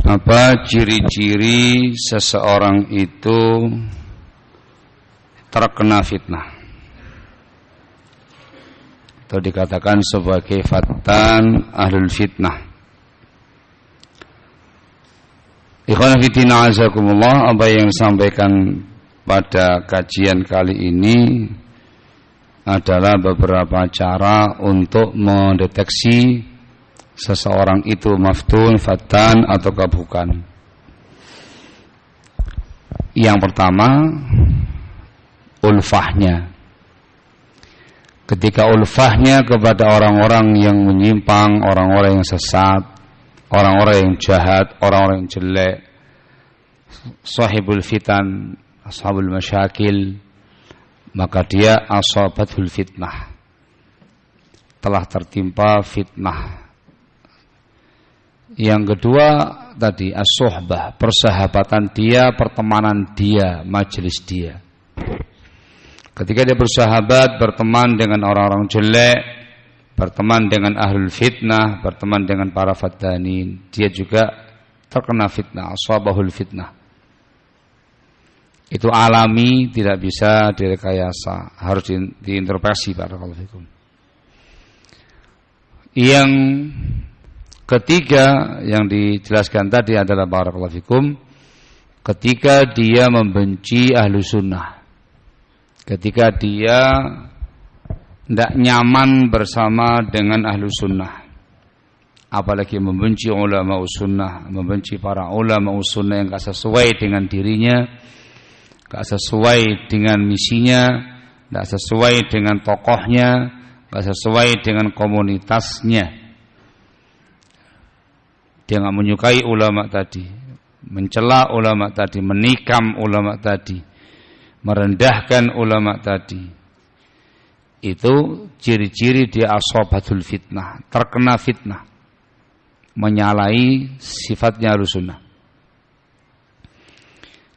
Apa ciri-ciri seseorang itu terkena fitnah atau dikatakan sebagai fatan ahlul fitnah? Ikhwan fillah azakumullah, apa yang disampaikan pada kajian kali ini adalah beberapa cara untuk mendeteksi seseorang itu maftun, fatan ataukah bukan. Yang pertama, ulfahnya. Ketika ulfahnya kepada orang-orang yang menyimpang, orang-orang yang sesat, orang-orang yang jahat, orang-orang yang jelek, sahibul fitan, ashabul masyakil, maka dia asabatul fitnah, telah tertimpa fitnah. Yang kedua tadi as-suhbah, persahabatan dia, pertemanan dia, majelis dia. Ketika dia bersahabat, berteman dengan orang-orang jelek, berteman dengan ahlul fitnah, berteman dengan para fatanin, dia juga terkena fitnah, asabahul fitnah. Itu alami, tidak bisa direkayasa, harus diintrospeksi. Barakallahu fikum. Yang ketiga yang dijelaskan tadi adalah barakallahu fikum, ketika dia membenci ahlu sunnah, ketika dia tidak nyaman bersama dengan ahlu sunnah, apalagi membenci ulama sunnah, membenci para ulama sunnah yang tidak sesuai dengan dirinya, tidak sesuai dengan misinya, tidak sesuai dengan tokohnya, tidak sesuai dengan komunitasnya. Dia tidak menyukai ulama tadi, mencela ulama tadi, menikam ulama tadi, merendahkan ulama tadi. Itu ciri-ciri dia asabatul fitnah, terkena fitnah, menyalahi sifatnya Ahlussunnah.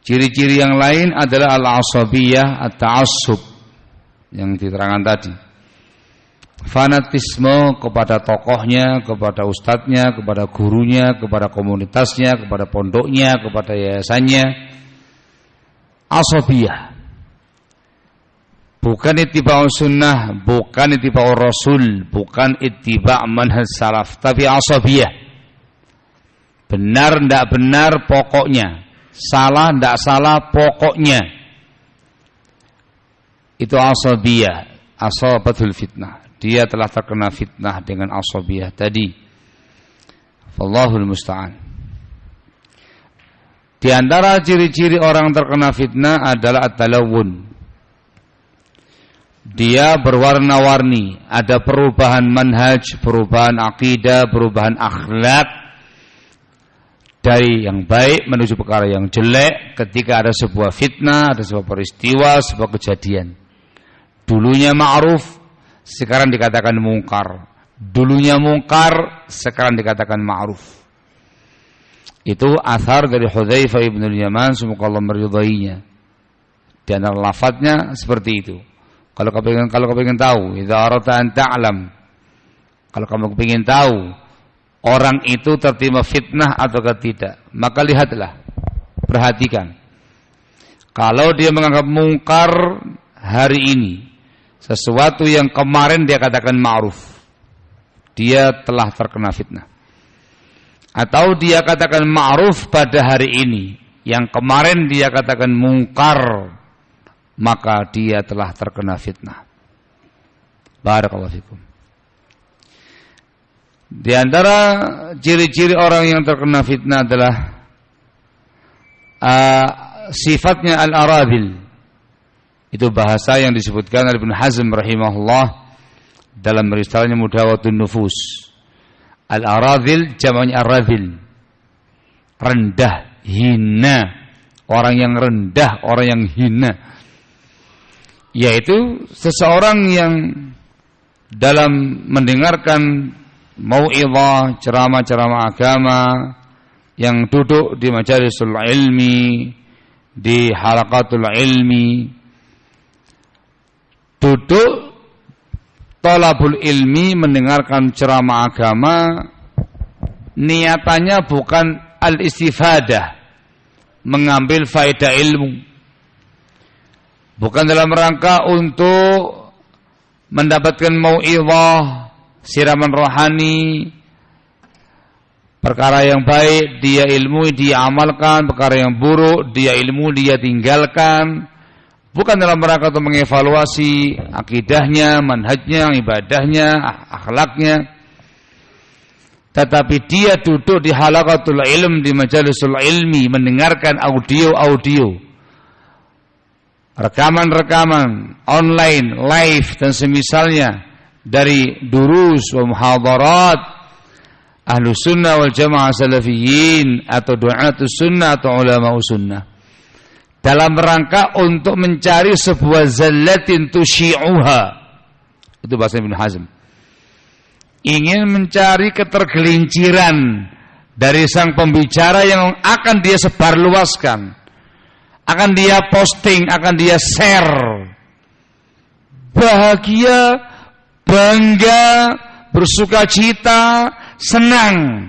Ciri-ciri yang lain adalah al-asabiyah, at-ta'assub yang diterangkan tadi. Fanatisme kepada tokohnya, kepada ustadznya, kepada gurunya, kepada komunitasnya, kepada pondoknya, kepada yayasannya. Asabiyah, bukan ittiba' sunnah, bukan ittiba' rasul, bukan ittiba' manhaj salaf, tapi asabiyah. Benar tidak benar pokoknya, salah tidak salah pokoknya. Itu asabiyah, asabatul fitnah. Dia telah terkena fitnah dengan asabiyah tadi. Wallahul musta'an. Di antara ciri-ciri orang terkena fitnah adalah at-talawun. Dia berwarna-warni, ada perubahan manhaj, perubahan akidah, perubahan akhlak dari yang baik menuju perkara yang jelek ketika ada sebuah fitnah, ada sebuah peristiwa, sebuah kejadian. Dulunya ma'ruf, sekarang dikatakan mungkar. Dulunya mungkar, sekarang dikatakan ma'ruf. Itu athar dari Hudzaifah ibn al-Yaman, semoga Allah meridainya. Di antara lafadznya seperti itu. Kalau kamu ingin tahu, idza aradta an ta'lam, kalau kamu ingin tahu orang itu tertimpa fitnah atau tidak, maka lihatlah, perhatikan. Kalau dia menganggap mungkar hari ini, sesuatu yang kemarin dia katakan ma'ruf, dia telah terkena fitnah. Atau dia katakan ma'ruf pada hari ini, yang kemarin dia katakan mungkar, maka dia telah terkena fitnah. Barakallahu fikum. Di antara ciri-ciri orang yang terkena fitnah adalah sifatnya al-aradil. Itu bahasa yang disebutkan oleh Ibnu Hazm rahimahullah dalam risalahnya Mudawatun Nufus. Al-aradil jamaknya ar-radil, rendah, hina, orang yang rendah, orang yang hina, yaitu seseorang yang dalam mendengarkan mau'izah, ceramah-ceramah agama, yang duduk di majalisul ilmi, di halaqatul ilmi, duduk thalabul ilmi mendengarkan ceramah agama, niatannya bukan al-istifadah, mengambil faedah ilmu, bukan dalam rangka untuk mendapatkan mau'izah, siraman rohani, perkara yang baik dia ilmu, dia amalkan, perkara yang buruk dia ilmu, dia tinggalkan, bukan dalam rangka untuk mengevaluasi akidahnya, manhajnya, ibadahnya, akhlaknya, tetapi dia duduk di halaqatul ilm, di majalisul ilmi, mendengarkan audio-audio, rekaman-rekaman online, live dan semisalnya dari durus wa muhadarat Ahlus Sunnah wal Jamaah Salafiyin atau du'atus sunnah atau ulama sunnah, dalam rangka untuk mencari sebuah zallatin tusyi'uha. Itu bahasa Ibnu Hazm. Ingin mencari ketergelinciran dari sang pembicara yang akan dia sebarluaskan, akan dia posting, akan dia share. Bahagia, bangga, bersukacita, senang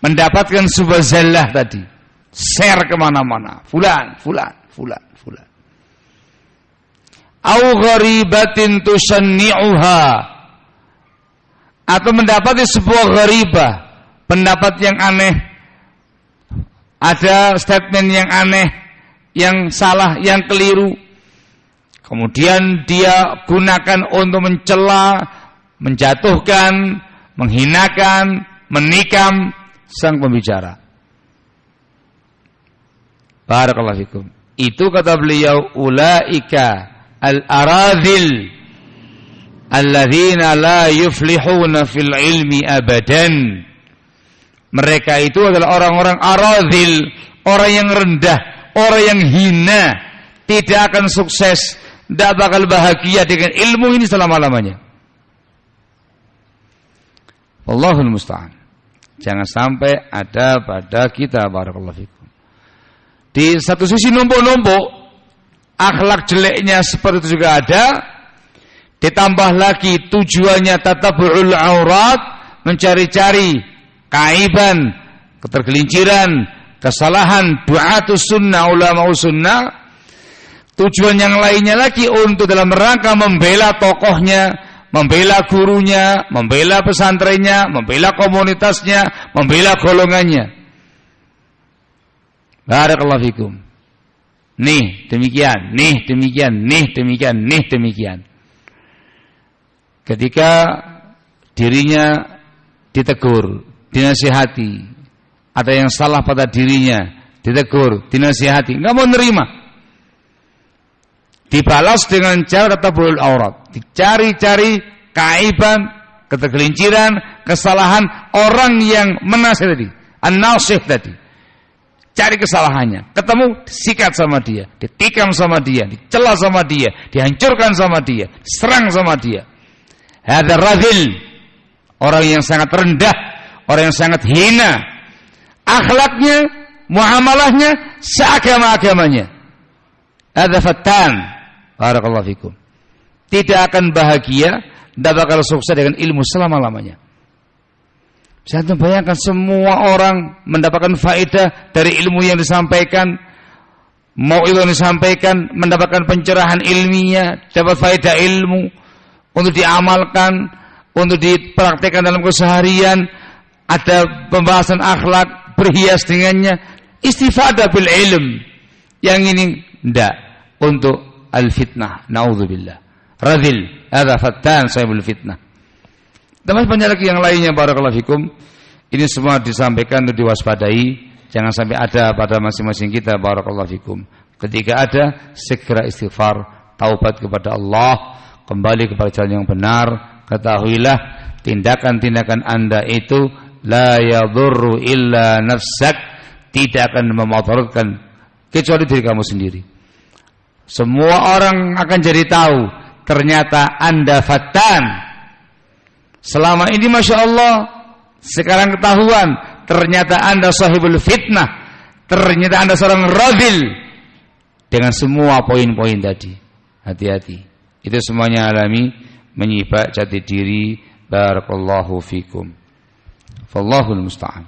mendapatkan sebuah zallah tadi. Share kemana-mana. Fulan. Au gharibatin tusanni'uha, atau mendapati sebuah gharibah, pendapat yang aneh, ada statement yang aneh, yang salah, yang keliru, kemudian dia gunakan untuk mencela, menjatuhkan, menghinakan, menikam sang pembicara. Barakallahu fikum. Itu kata beliau, ulaika al-aradhil alladzina la yuflihuna fil ilmi abadan. Mereka itu adalah orang-orang aradhil, orang yang rendah, orang yang hina, tidak akan sukses, tidak bakal bahagia dengan ilmu ini selama-lamanya. Wallahul musta'an. Jangan sampai ada pada kita, barakallahu fikum, di satu sisi numpuk-numpuk akhlak jeleknya seperti itu juga ada, ditambah lagi tujuannya tatabu'ul aurat, mencari-cari kaiban, ketergelinciran, kesalahan du'atus sunnah, ulama sunnah. Tujuan yang lainnya lagi untuk dalam rangka membela tokohnya, membela gurunya, membela pesantrennya, membela komunitasnya, membela golongannya. Barakallahu fikum. Nih demikian, nih demikian, nih demikian, nih demikian. Ketika dirinya ditegur, dinasihati, ada yang salah pada dirinya, ditegur, dinasihati, enggak mau nerima, dibalas dengan cara tatabul aurat, dicari-cari kaiban, ketergelinciran, kesalahan orang yang menasihati, an-nasih tadi, cari kesalahannya, ketemu, sikat sama dia, ditikam sama dia, dicela sama dia, dihancurkan sama dia, serang sama dia. Hadza radhil, orang yang sangat rendah, orang yang sangat hina, akhlaknya, muamalahnya seagama-agamanya. Hadza fattan. Barakallahu fikum. Tidak akan bahagia, tidak bakal sukses dengan ilmu selama-lamanya. Saya bayangkan semua orang mendapatkan faedah dari ilmu yang disampaikan, mau ilmu yang disampaikan, mendapatkan pencerahan ilmiah, dapat faedah ilmu untuk diamalkan, untuk dipraktekkan dalam keseharian, ada pembahasan akhlak, berhias dengannya, istifadah bil ilm. Yang ini tidak untuk al-fitnah, naudzubillah. Radhil, hadza fattan sahibul fitnah. Dan banyak lagi yang lainnya, barakallahu fikum. Ini semua disampaikan untuk diwaspadai, jangan sampai ada pada masing-masing kita, barakallahu fikum. Ketika ada, segera istighfar, taubat kepada Allah, kembali kepada jalan yang benar. Ketahuilah tindakan-tindakan Anda itu la yadurru illa nafsak, tidak akan memudaratkan kecuali diri kamu sendiri. Semua orang akan jadi tahu ternyata Anda fattan. Selama ini Masya Allah, sekarang ketahuan ternyata Anda sahibul fitnah, ternyata Anda seorang radhil. Dengan semua poin-poin tadi, hati-hati. Itu semuanya alami, menyibak jati diri. Barakallahu fikum. Fallahul musta'an.